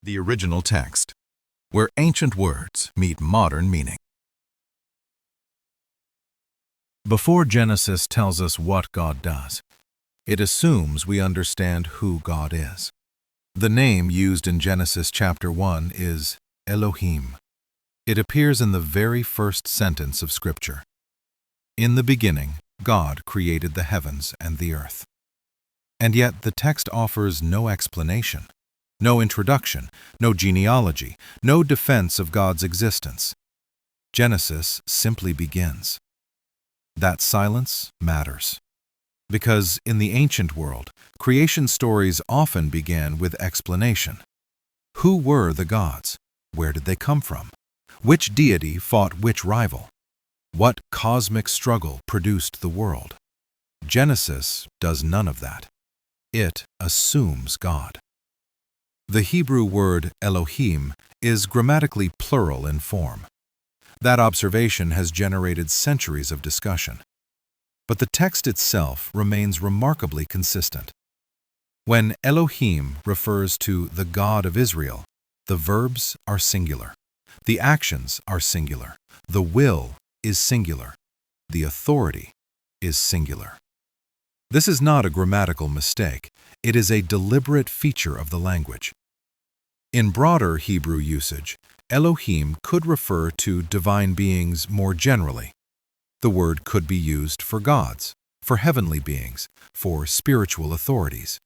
the original text, where ancient words meet modern meaning. Before Genesis tells us what God does, it assumes we understand who God is. The name used in Genesis chapter 1 is Elohim. It appears in the very first sentence of Scripture. In the beginning, God created the heavens and the earth. And yet the text offers no explanation, no introduction, no genealogy, no defense of God's existence. Genesis simply begins. That silence matters, because in the ancient world, creation stories often began with explanation. Who were the gods? Where did they come from? Which deity fought which rival? What cosmic struggle produced the world? Genesis does none of that. It assumes God. The Hebrew word Elohim is grammatically plural in form. That observation has generated centuries of discussion. But the text itself remains remarkably consistent. When Elohim refers to the God of Israel, the verbs are singular, the actions are singular, the will is singular, the authority is singular. This is not a grammatical mistake, it is a deliberate feature of the language. In broader Hebrew usage, Elohim could refer to divine beings more generally. The word could be used for gods, for heavenly beings, for spiritual authorities.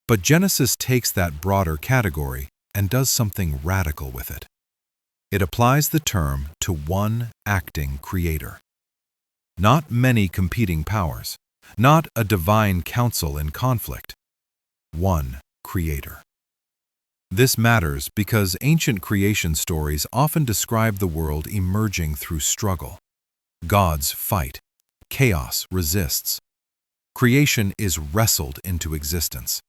But Genesis takes that broader category and does something radical with it. It applies the term to one acting creator. Not many competing powers, not a divine council in conflict. One creator. This matters because ancient creation stories often describe the world emerging through struggle. Gods fight, chaos resists. Creation is wrestled into existence.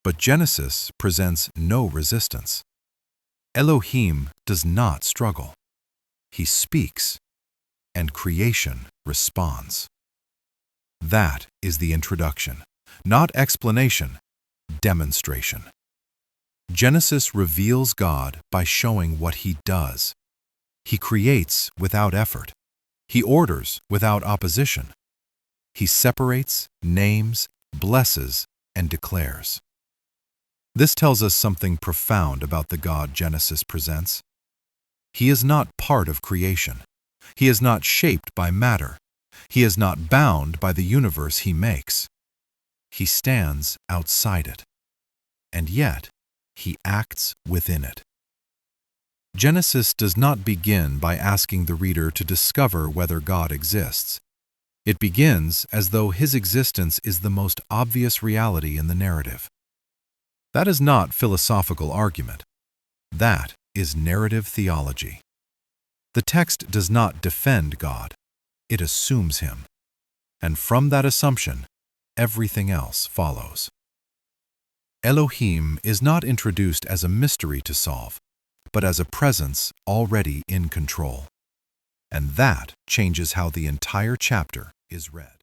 But Genesis presents no resistance. Elohim does not struggle. He speaks, and creation responds. That is the introduction, not explanation, demonstration. Genesis reveals God by showing what He does. He creates without effort. He orders without opposition. He separates, names, blesses, and declares. This tells us something profound about the God Genesis presents. He is not part of creation. He is not shaped by matter. He is not bound by the universe He makes. He stands outside it. And yet, He acts within it. Genesis does not begin by asking the reader to discover whether God exists. It begins as though His existence is the most obvious reality in the narrative. That is not philosophical argument. That is narrative theology. The text does not defend God. It assumes Him. And from that assumption, everything else follows. Elohim is not introduced as a mystery to solve, but as a presence already in control. And that changes how the entire chapter is read.